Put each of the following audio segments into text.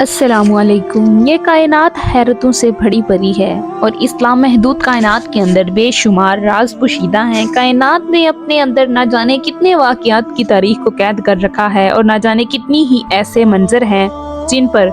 السلام علیکم۔ یہ کائنات حیرتوں سے بھری پڑی ہے اور اسلام محدود کائنات کے اندر بے شمار راز پوشیدہ ہیں۔ کائنات نے اپنے اندر نہ جانے کتنے واقعات کی تاریخ کو قید کر رکھا ہے اور نہ جانے کتنی ہی ایسے منظر ہیں جن پر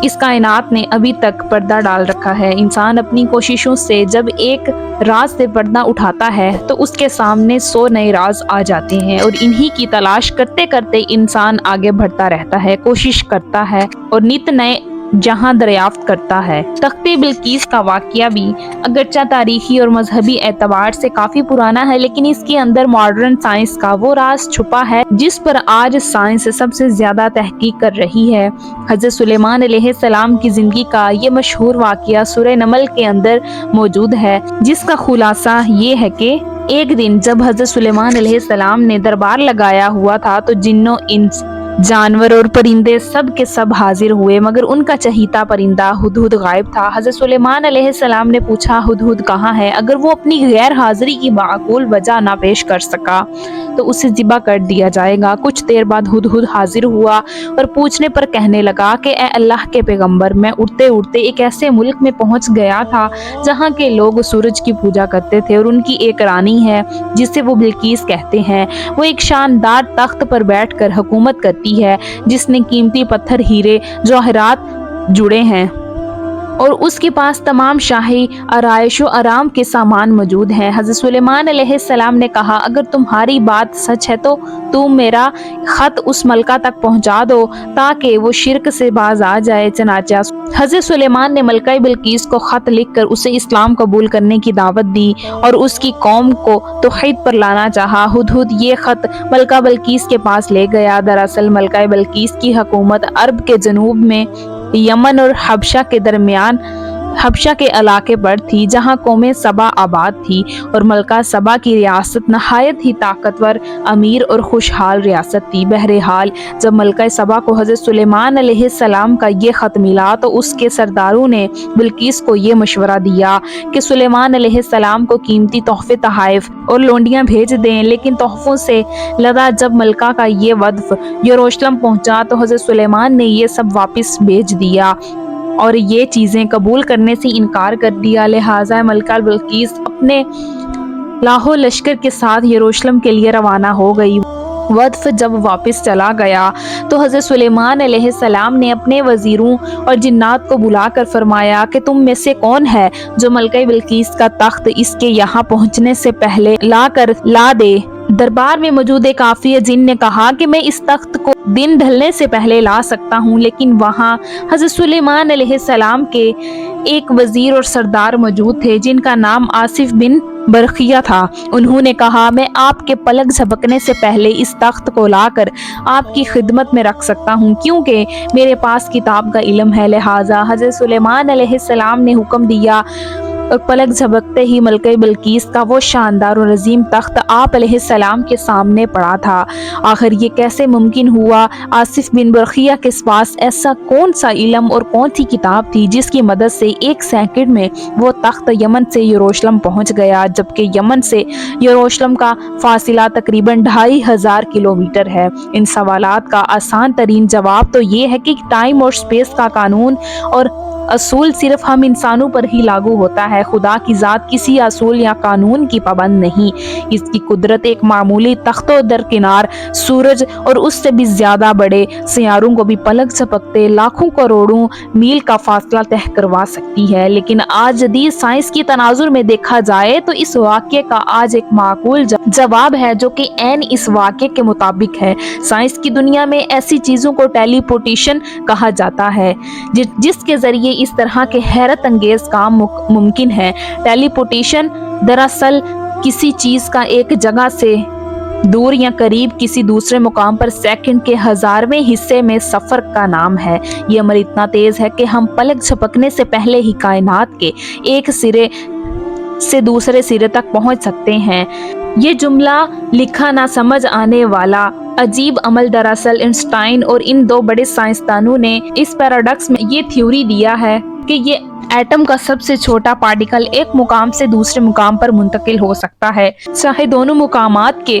اس کائنات نے ابھی تک پردہ ڈال رکھا ہے۔ انسان اپنی کوششوں سے جب ایک راز سے پردہ اٹھاتا ہے تو اس کے سامنے 100 نئے راز آ جاتے ہیں اور انہی کی تلاش کرتے کرتے انسان آگے بڑھتا رہتا ہے، کوشش کرتا ہے اور نت نئے جہاں دریافت کرتا ہے۔ تخت بلقیس کا واقعہ بھی اگرچہ تاریخی اور مذہبی اعتبار سے کافی پرانا ہے، لیکن اس کے اندر ماڈرن سائنس کا وہ راز چھپا ہے جس پر آج سائنس سب سے زیادہ تحقیق کر رہی ہے۔ حضرت سلیمان علیہ السلام کی زندگی کا یہ مشہور واقعہ سورہ نمل کے اندر موجود ہے، جس کا خلاصہ یہ ہے کہ ایک دن جب حضرت سلیمان علیہ السلام نے دربار لگایا ہوا تھا تو جنوں، انس، جانور اور پرندے سب کے سب حاضر ہوئے، مگر ان کا چہیتا پرندہ ہدہد غائب تھا۔ حضرت سلیمان علیہ السلام نے پوچھا، ہدہد کہاں ہے؟ اگر وہ اپنی غیر حاضری کی معقول وجہ نہ پیش کر سکا تو اسے ذبح کر دیا جائے گا۔ کچھ دیر بعد ہدہد حاضر ہوا اور پوچھنے پر کہنے لگا کہ اے اللہ کے پیغمبر، میں اڑتے اڑتے ایک ایسے ملک میں پہنچ گیا تھا جہاں کے لوگ سورج کی پوجا کرتے تھے اور ان کی ایک رانی ہے جسے وہ بلقیس کہتے ہیں۔ وہ ایک شاندار تخت پر بیٹھ کر حکومت کرتی ہے جس نے قیمتی پتھر، ہیرے، جواہرات جڑے ہیں اور اس کے پاس تمام شاہی آرائش و آرام کے سامان موجود ہیں۔ حضرت سلیمان علیہ السلام نے کہا، اگر تمہاری بات سچ ہے تو تم میرا خط اس ملکہ تک پہنچا دو تاکہ وہ شرک سے باز آ جائے۔ چنانچہ حضرت سلیمان نے ملکہ بلقیس کو خط لکھ کر اسے اسلام قبول کرنے کی دعوت دی اور اس کی قوم کو توحید پر لانا چاہا۔ ہدہد یہ خط ملکہ بلقیس کے پاس لے گیا۔ دراصل ملکہ بلقیس کی حکومت عرب کے جنوب میں یمن اور حبشہ کے علاقے پر تھی جہاں قوم سبا آباد تھی، اور ملکہ سبا کی ریاست نہایت ہی طاقتور، امیر اور خوشحال ریاست تھی۔ بہرحال جب ملکہ سبا کو حضرت سلیمان علیہ السلام کا یہ خط ملا تو اس کے سرداروں نے بلقیس کو یہ مشورہ دیا کہ سلیمان علیہ السلام کو قیمتی تحفے، تحائف اور لونڈیاں بھیج دیں، لیکن تحفوں سے لدا جب ملکہ کا یہ وفد یروشلم پہنچا تو حضرت سلیمان نے یہ سب واپس بھیج دیا اور یہ چیزیں قبول کرنے سے انکار کر دیا۔ لہٰذا ملکہ بلقیس اپنے لاہو لشکر کے ساتھ یروشلم کے لیے روانہ ہو گئی۔ وفد جب واپس چلا گیا تو حضرت سلیمان علیہ السلام نے اپنے وزیروں اور جنات کو بلا کر فرمایا کہ تم میں سے کون ہے جو ملکہ بلقیس کا تخت اس کے یہاں پہنچنے سے پہلے لا دے؟ دربار میں موجود ایک قافیہ جن نے کہا کہ میں اس تخت کو دن ڈھلنے سے پہلے لا سکتا ہوں، لیکن وہاں حضرت سلیمان علیہ السلام کے ایک وزیر اور سردار موجود تھے جن کا نام آصف بن برقیہ تھا۔ انہوں نے کہا، میں آپ کے پلک جھپکنے سے پہلے اس تخت کو لا کر آپ کی خدمت میں رکھ سکتا ہوں، کیونکہ میرے پاس کتاب کا علم ہے۔ لہٰذا حضرت سلیمان علیہ السلام نے حکم دیا اور پلک جھپکتے ہی ملکہ بلقیس کا وہ شاندار اور عظیم تخت آپ علیہ السلام کے سامنے پڑا تھا۔ آخر یہ کیسے ممکن ہوا؟ آصف بن برقیہ کے پاس ایسا کون سا علم اور کون سی کتاب تھی جس کی مدد سے 1 سیکنڈ میں وہ تخت یمن سے یروشلم پہنچ گیا، جبکہ یمن سے یروشلم کا فاصلہ تقریباً 2500 کلومیٹر ہے؟ ان سوالات کا آسان ترین جواب تو یہ ہے کہ ٹائم اور اسپیس کا قانون اور اصول صرف ہم انسانوں پر ہی لاگو ہوتا ہے۔ خدا کی ذات کسی اصول یا قانون کی پابند نہیں۔ اس کی قدرت ایک معمولی تخت و درکنار سورج اور اس سے بھی زیادہ بڑے سیاروں کو بھی پلک جھپکتے لاکھوں کروڑوں میل کا فاصلہ طے کروا سکتی ہے۔ لیکن آج جدید سائنس کی تناظر میں دیکھا جائے تو اس واقعے کا آج ایک معقول جواب ہے جو کہ عین اس واقعے کے مطابق ہے۔ سائنس کی دنیا میں ایسی چیزوں کو ٹیلی پورٹیشن کہا جاتا ہے جس کے ذریعے اس طرح کے حیرت انگیز کام ممکن ہے۔ ٹیلی پورٹیشن دراصل کسی چیز کا ایک جگہ سے دور یا قریب کسی دوسرے مقام پر سیکنڈ کے 1000ویں حصے میں سفر کا نام ہے۔ یہ عمل اتنا تیز ہے کہ ہم پلک جھپکنے سے پہلے ہی کائنات کے ایک سرے سے دوسرے سرے تک پہنچ سکتے ہیں۔ یہ جملہ لکھا نہ سمجھ آنے والا عجیب عمل دراصل آئنسٹائن اور ان 2 بڑے سائنسدانوں نے اس پیراڈاکس میں یہ تھیوری دیا ہے کہ یہ ایٹم کا سب سے چھوٹا پارٹیکل ایک مقام سے دوسرے مقام پر منتقل ہو سکتا ہے، چاہے دونوں مقامات کے